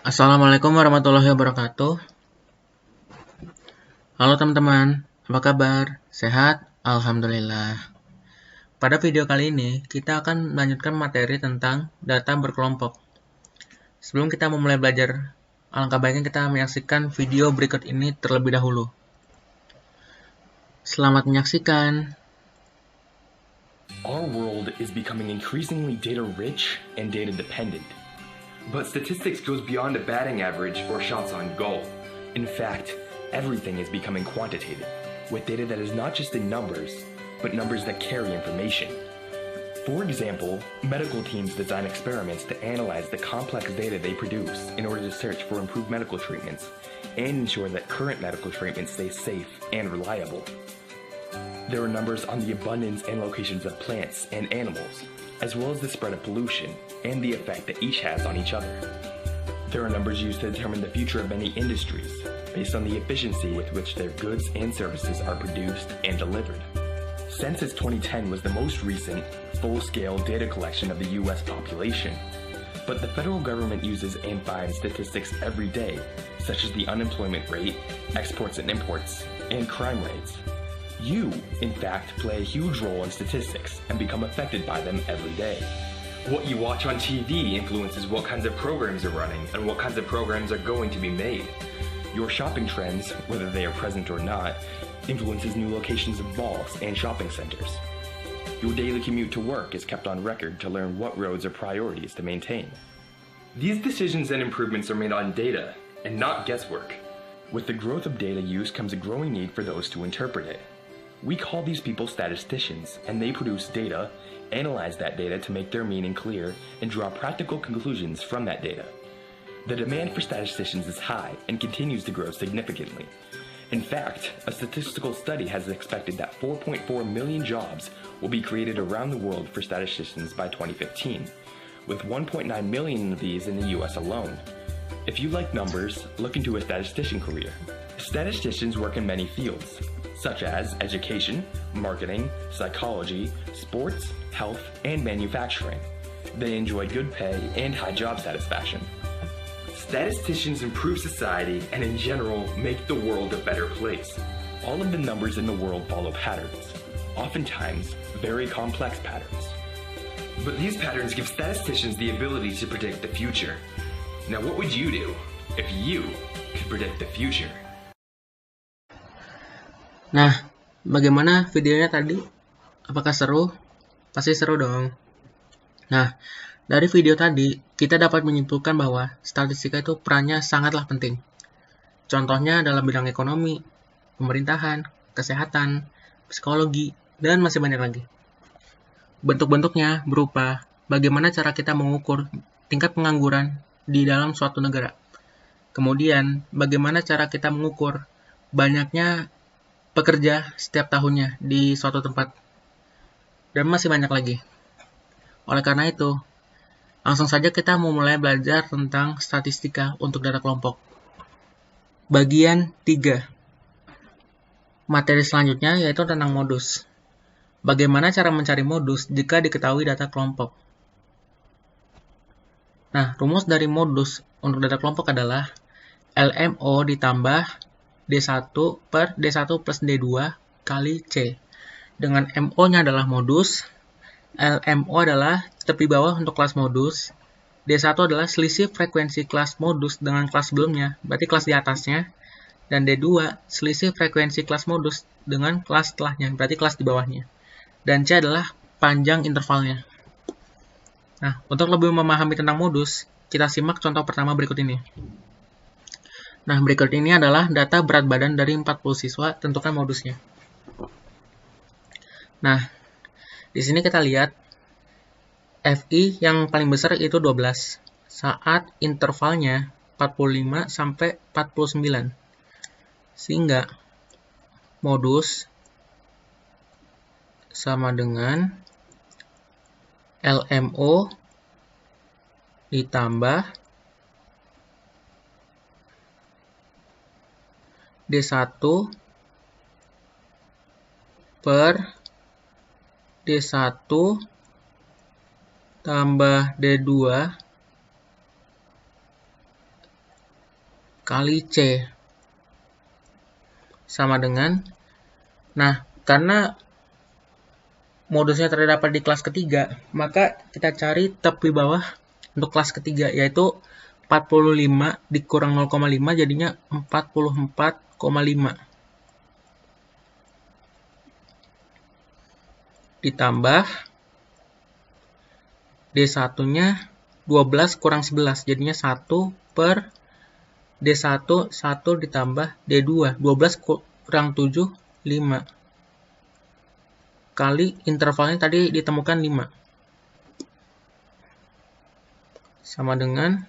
Assalamualaikum warahmatullahi wabarakatuh. Halo teman-teman, apa kabar? Sehat? Alhamdulillah. Pada video kali ini, kita akan melanjutkan materi tentang data berkelompok. Sebelum kita memulai belajar, alangkah baiknya kita menyaksikan video berikut ini terlebih dahulu. Selamat menyaksikan. Our world is becoming increasingly data-rich and data-dependent. But statistics goes beyond a batting average or shots on goal. In fact, everything is becoming quantitative, with data that is not just in numbers, but numbers that carry information. For example, medical teams design experiments to analyze the complex data they produce in order to search for improved medical treatments and ensure that current medical treatments stay safe and reliable. There are numbers on the abundance and locations of plants and animals, as well as the spread of pollution and the effect that each has on each other. There are numbers used to determine the future of many industries, based on the efficiency with which their goods and services are produced and delivered. Census 2010 was the most recent, full-scale data collection of the U.S. population. But the federal government uses and finds statistics every day, such as the unemployment rate, exports and imports, and crime rates. You, in fact, play a huge role in statistics and become affected by them every day. What you watch on TV influences what kinds of programs are running and what kinds of programs are going to be made. Your shopping trends, whether they are present or not, influences new locations of malls and shopping centers. Your daily commute to work is kept on record to learn what roads are priorities to maintain. These decisions and improvements are made on data and not guesswork. With the growth of data use comes a growing need for those to interpret it. We call these people statisticians, and they produce data, analyze that data to make their meaning clear, and draw practical conclusions from that data. The demand for statisticians is high and continues to grow significantly. In fact, a statistical study has expected that 4.4 million jobs will be created around the world for statisticians by 2015, with 1.9 million of these in the US alone. If you like numbers, look into a statistician career. Statisticians work in many fields, such as education, marketing, psychology, sports, health, and manufacturing. They enjoy good pay and high job satisfaction. Statisticians improve society and in general make the world a better place. All of the numbers in the world follow patterns, oftentimes very complex patterns. But these patterns give statisticians the ability to predict the future. Now what would you do if you could predict the future? Nah, bagaimana videonya tadi? Apakah seru? Pasti seru dong. Nah, dari video tadi, kita dapat menyimpulkan bahwa statistika itu perannya sangatlah penting. Contohnya dalam bidang ekonomi, pemerintahan, kesehatan, psikologi, dan masih banyak lagi. Bentuk-bentuknya berupa bagaimana cara kita mengukur tingkat pengangguran di dalam suatu negara. Kemudian, bagaimana cara kita mengukur banyaknya pekerja setiap tahunnya di suatu tempat. Dan masih banyak lagi. Oleh karena itu, langsung saja kita memulai belajar tentang statistika untuk data kelompok. Bagian 3. Materi selanjutnya yaitu tentang modus. Bagaimana cara mencari modus jika diketahui data kelompok? Nah, rumus dari modus untuk data kelompok adalah LMO ditambah D1 per D1 plus D2 kali C. Dengan MO-nya adalah modus, LMO adalah tepi bawah untuk kelas modus, D1 adalah selisih frekuensi kelas modus dengan kelas sebelumnya, berarti kelas di atasnya, dan D2 selisih frekuensi kelas modus dengan kelas setelahnya, berarti kelas di bawahnya. Dan C adalah panjang intervalnya. Nah, untuk lebih memahami tentang modus, kita simak contoh pertama berikut ini. Nah, berikut ini adalah data berat badan dari 40 siswa, tentukan modusnya. Nah, di sini kita lihat FI yang paling besar itu 12 saat intervalnya 45 sampai 49. Sehingga modus sama dengan LMO ditambah D1 per D1 tambah D2 kali C. Sama dengan, nah karena modusnya terdapat di kelas ketiga, maka kita cari tepi bawah untuk kelas ketiga, yaitu 45 dikurang 0,5 jadinya 44,5. Ditambah D1-nya 12 kurang 11, jadinya 1 per D1, 1 ditambah D2, 12 kurang 7, 5. Kali intervalnya tadi ditemukan 5. Sama dengan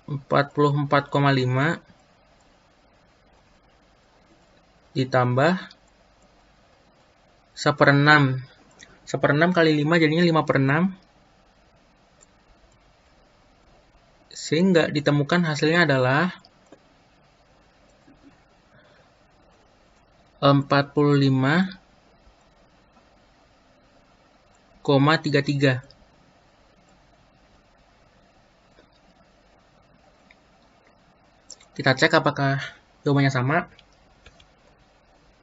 44,5 ditambah 1/6. 1/6 kali 5 jadinya 5/6. Sehingga ditemukan hasilnya adalah 45,33. Kita cek apakah jawabannya sama.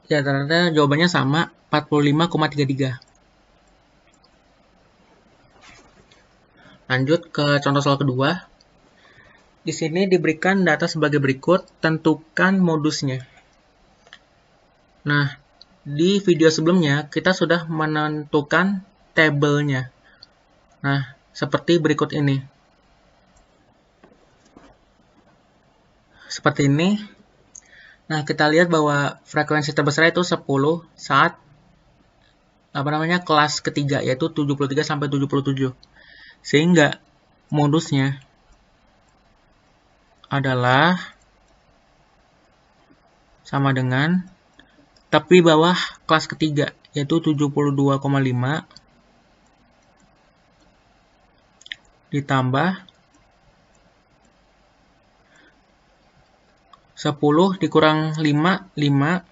Ya, ternyata jawabannya sama, 45,33. Lanjut ke contoh soal kedua. Di sini diberikan data sebagai berikut, tentukan modusnya. Nah, di video sebelumnya kita sudah menentukan tabelnya. Nah, seperti berikut ini. Seperti ini. Nah, kita lihat bahwa frekuensi terbesar itu 10 saat kelas ketiga, yaitu 73 sampai 77. Sehingga modusnya adalah sama dengan tepi bawah kelas ketiga, yaitu 72,5 ditambah 10 dikurang 5, 5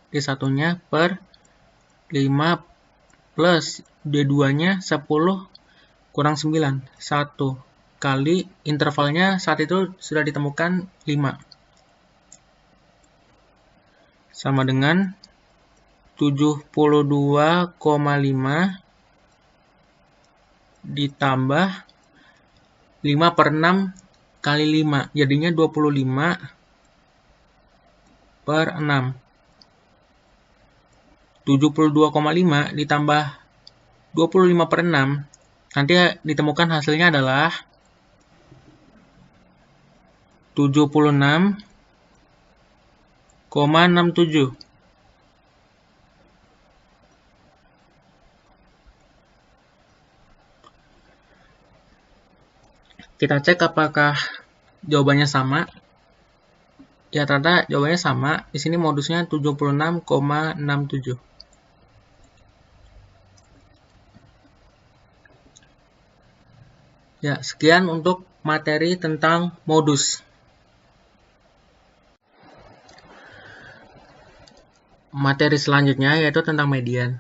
D1-nya per 5 plus D2-nya 10 kurang 9, 1 kali intervalnya saat itu sudah ditemukan 5. Sama dengan 72,5 ditambah 5/6 kali 5, jadinya 25/6. 72,5 ditambah 25/6, nanti ditemukan hasilnya adalah 76,67. Kita cek apakah jawabannya sama. Ya, ternyata jawabannya sama. Di sini modusnya 76,67. Ya, sekian untuk materi tentang modus. Materi selanjutnya yaitu tentang median.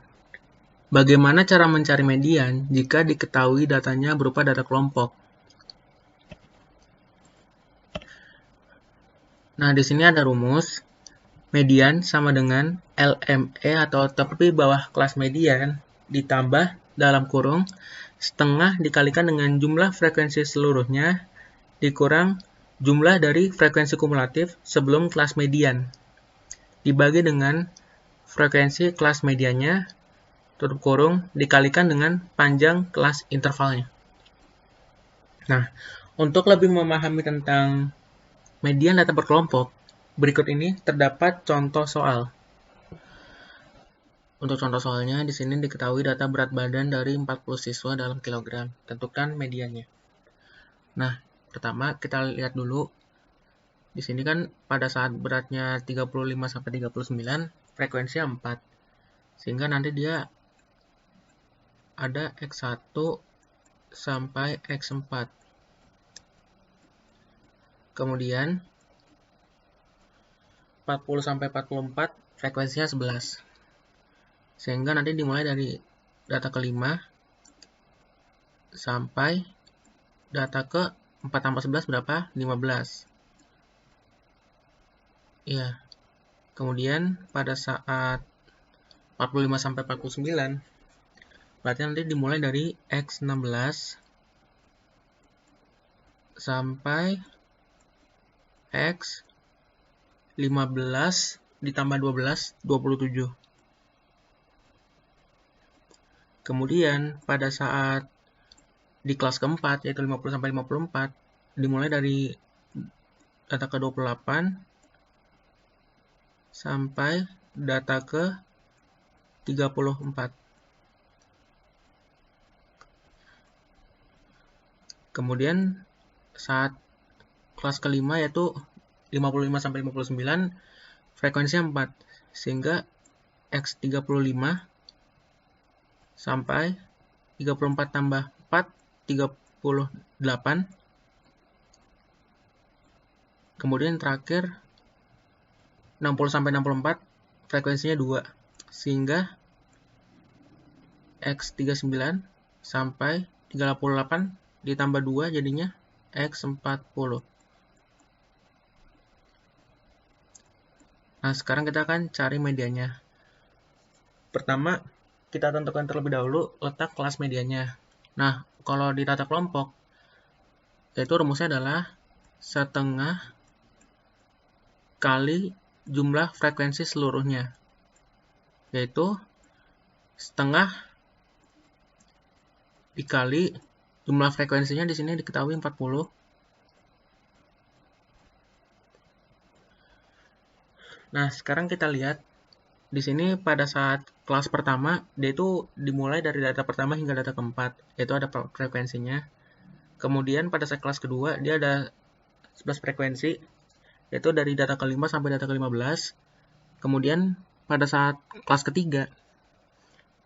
Bagaimana cara mencari median jika diketahui datanya berupa data kelompok? Nah, di sini ada rumus. Median sama dengan LME atau tepi bawah kelas median ditambah dalam kurung setengah dikalikan dengan jumlah frekuensi seluruhnya dikurang jumlah dari frekuensi kumulatif sebelum kelas median dibagi dengan frekuensi kelas mediannya tutup kurung dikalikan dengan panjang kelas intervalnya. Nah, untuk lebih memahami tentang median data berkelompok, berikut ini terdapat contoh soal. Untuk contoh soalnya, di sini diketahui data berat badan dari 40 siswa dalam kilogram. Tentukan mediannya. Nah, pertama kita lihat dulu. Di sini kan pada saat beratnya 35 sampai 39, frekuensinya 4. Sehingga nanti dia ada X1 sampai X4. Kemudian 40 sampai 44 frekuensinya 11. Sehingga nanti dimulai dari data kelima sampai data ke 4 tambah 11 berapa? 15. Ya. Kemudian pada saat 45 sampai 49, berarti nanti dimulai dari X16 sampai X15 ditambah 12, 27. Kemudian pada saat di kelas keempat, yaitu 50 sampai 54, dimulai dari data ke 28 sampai data ke 34. Kemudian saat kelas kelima yaitu 55 sampai 59, frekuensinya 4, sehingga X35 sampai 34 tambah 4, 38. Kemudian terakhir 60 sampai 64, frekuensinya 2, sehingga X39 sampai 38 ditambah 2 jadinya X40. Nah, sekarang kita akan cari medianya. Pertama, kita tentukan terlebih dahulu letak kelas medianya. Nah, kalau di tata kelompok, yaitu rumusnya adalah setengah kali jumlah frekuensi seluruhnya, yaitu setengah dikali jumlah frekuensinya di sini diketahui 40. Nah, sekarang kita lihat di sini pada saat kelas pertama, dia itu dimulai dari data pertama hingga data keempat, yaitu ada frekuensinya. Kemudian pada saat kelas kedua, dia ada 11 frekuensi, yaitu dari data ke-5 sampai data ke-15. Kemudian pada saat kelas ketiga,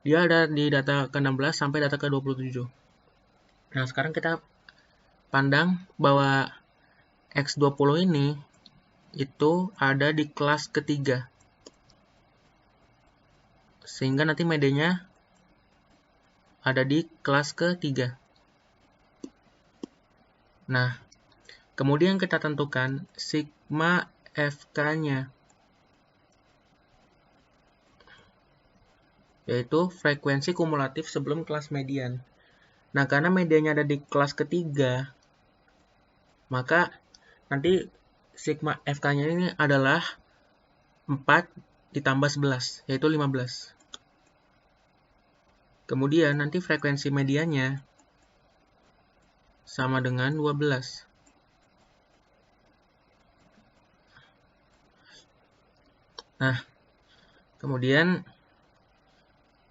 dia ada di data ke-16 sampai data ke-27. Nah, sekarang kita pandang bahwa X20 ini itu ada di kelas ketiga, sehingga nanti medianya ada di kelas ketiga. Nah, kemudian kita tentukan sigma FK-nya, yaitu frekuensi kumulatif sebelum kelas median. Nah, karena medianya ada di kelas ketiga, maka nanti sigma FK-nya ini adalah 4 ditambah 11, yaitu 15. Kemudian nanti frekuensi medianya sama dengan 12. Nah, kemudian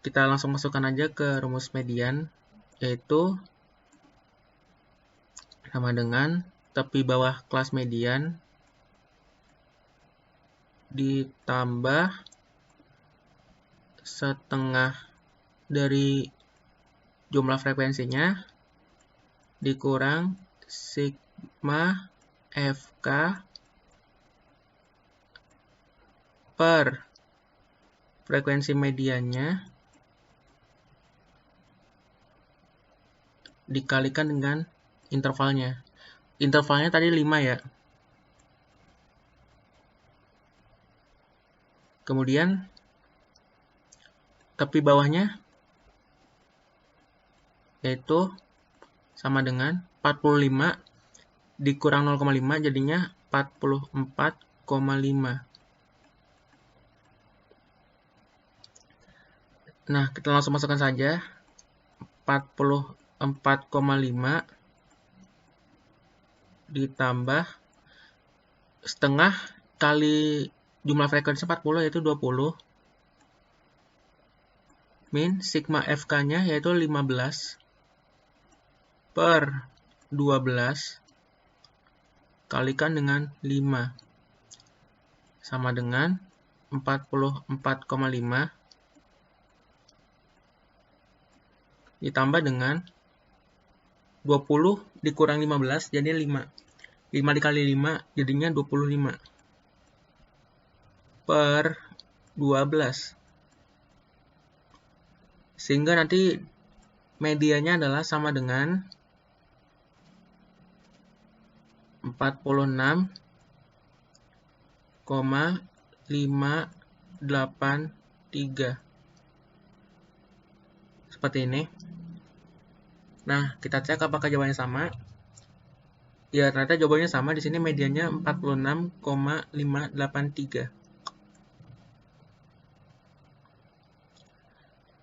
kita langsung masukkan aja ke rumus median, yaitu sama dengan tepi bawah kelas median ditambah setengah dari jumlah frekuensinya dikurang sigma FK per frekuensi mediannya dikalikan dengan intervalnya. Intervalnya tadi 5 ya. Kemudian tepi bawahnya yaitu sama dengan 45 dikurang 0,5 jadinya 44,5. Nah, kita langsung masukkan saja 44,5 ditambah setengah kali jumlah frekuensi 40 yaitu 20 min sigma FK-nya yaitu 15 per 12 kalikan dengan 5 sama dengan 44,5 ditambah dengan 20 dikurang 15 jadi 5. 5 dikali 5 jadinya 25 per 12. Sehingga nanti medianya adalah sama dengan 46,5 Seperti ini. Nah, kita cek apakah jawabannya sama. Ya, ternyata jawabannya sama. Di sini mediannya 46,583.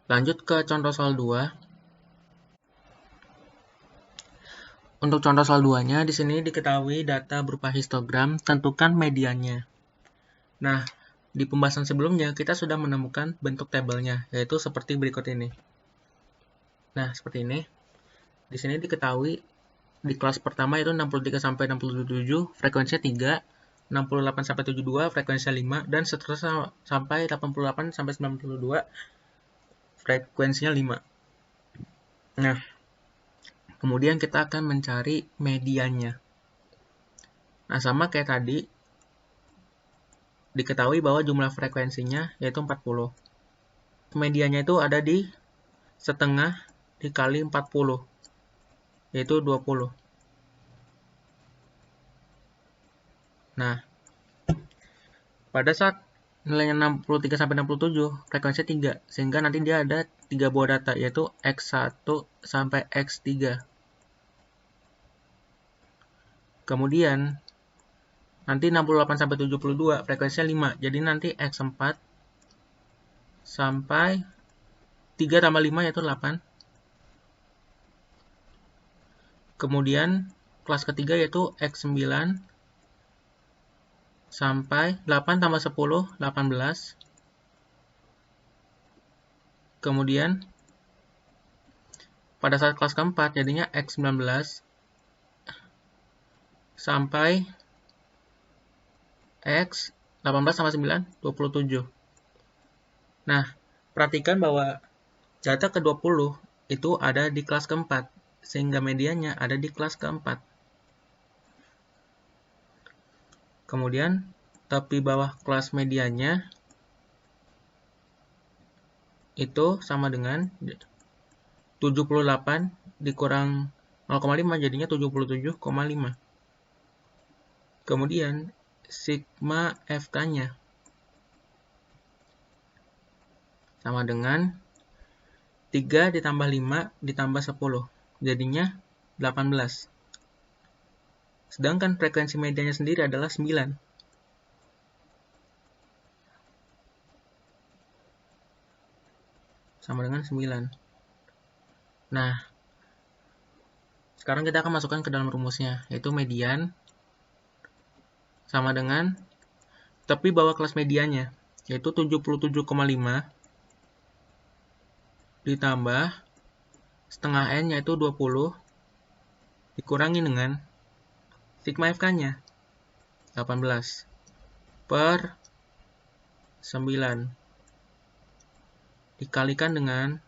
Lanjut ke contoh soal 2. Untuk contoh soal 2-nya, di sini diketahui data berupa histogram, tentukan mediannya. Nah, di pembahasan sebelumnya, kita sudah menemukan bentuk tabelnya, yaitu seperti berikut ini. Nah, seperti ini. Di sini diketahui di kelas pertama itu 63-67, frekuensinya 3, 68-72, frekuensinya 5, dan seterusnya sampai 88-92, frekuensinya 5. Nah, kemudian kita akan mencari mediannya. Nah, sama kayak tadi, diketahui bahwa jumlah frekuensinya yaitu 40. Mediannya itu ada di setengah dikali 40, yaitu 20. Nah, pada saat nilainya 63-67, frekuensinya 3, sehingga nanti dia ada 3 buah data, yaitu X1 sampai X3. Kemudian, nanti 68-72, frekuensinya 5, jadi nanti X4 sampai 3 tambah 5 yaitu 8. Kemudian, kelas ketiga yaitu X9 sampai 8 tambah 10, 18. Kemudian, pada saat kelas keempat, jadinya X19 sampai X18 tambah 9, 27. Nah, perhatikan bahwa data ke-20 itu ada di kelas keempat, sehingga mediannya ada di kelas keempat. Kemudian, tepi bawah kelas mediannya itu sama dengan 78 dikurang 0,5 jadinya 77,5. Kemudian, sigma FK-nya sama dengan 3 ditambah 5 ditambah 10, jadinya 18. Sedangkan frekuensi mediannya sendiri adalah 9. Sama dengan 9. Nah, sekarang kita akan masukkan ke dalam rumusnya, yaitu median sama dengan tepi bawah kelas mediannya, yaitu 77,5 ditambah setengah N, yaitu 20, dikurangi dengan sigma FK-nya 18 per 9 dikalikan dengan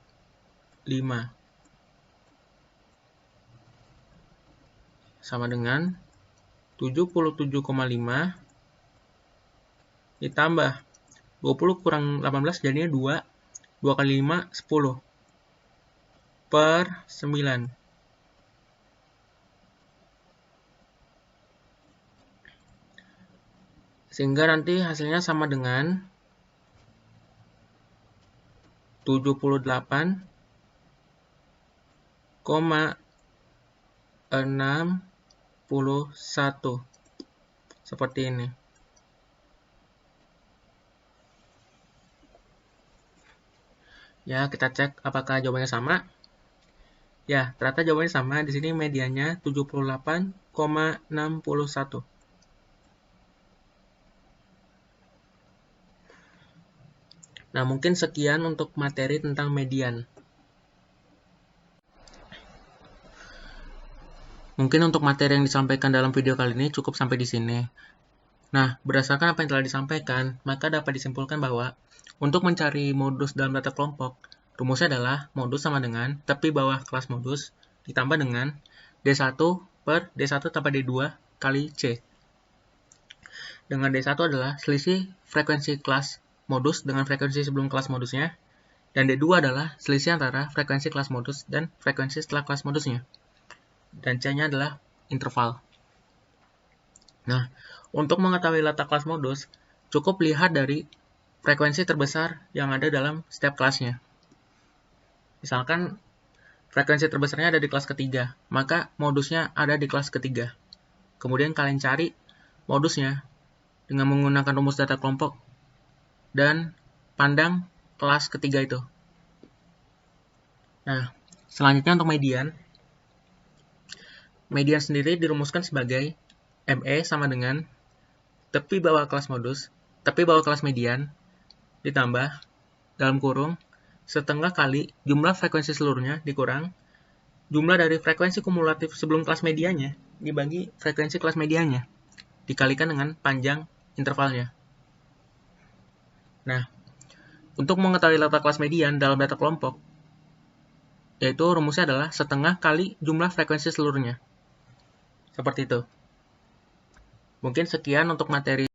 5 sama dengan 77,5 ditambah 20 kurang 18 jadinya 2. 2 kali 5, 10 per 9. Sehingga nanti hasilnya sama dengan 78,61. Seperti ini. Ya, kita cek apakah jawabannya sama. Ya, ternyata jawabannya sama. Di sini mediannya 78,61. Nah, mungkin sekian untuk materi tentang median. Mungkin untuk materi yang disampaikan dalam video kali ini cukup sampai di sini. Nah, berdasarkan apa yang telah disampaikan, maka dapat disimpulkan bahwa untuk mencari modus dalam data kelompok, rumusnya adalah modus sama dengan tepi bawah kelas modus ditambah dengan D1 per D1 tambah D2 kali C. Dengan D1 adalah selisih frekuensi kelas modus dengan frekuensi sebelum kelas modusnya, dan D2 adalah selisih antara frekuensi kelas modus dan frekuensi setelah kelas modusnya. Dan C-nya adalah interval. Nah, untuk mengetahui letak kelas modus, Cukup lihat dari frekuensi terbesar yang ada dalam setiap kelasnya. Misalkan frekuensi terbesarnya ada di kelas ketiga, maka modusnya ada di kelas ketiga. Kemudian kalian cari modusnya dengan menggunakan rumus data kelompok dan pandang kelas ketiga itu. Nah, selanjutnya untuk median. Median sendiri dirumuskan sebagai ME sama dengan tepi bawah kelas modus, tepi bawah kelas median, ditambah dalam kurung setengah kali jumlah frekuensi seluruhnya dikurang jumlah dari frekuensi kumulatif sebelum kelas mediannya dibagi frekuensi kelas mediannya dikalikan dengan panjang intervalnya. Nah, untuk mengetahui letak kelas median dalam data kelompok, yaitu rumusnya adalah setengah kali jumlah frekuensi seluruhnya. Seperti itu. Mungkin sekian untuk materi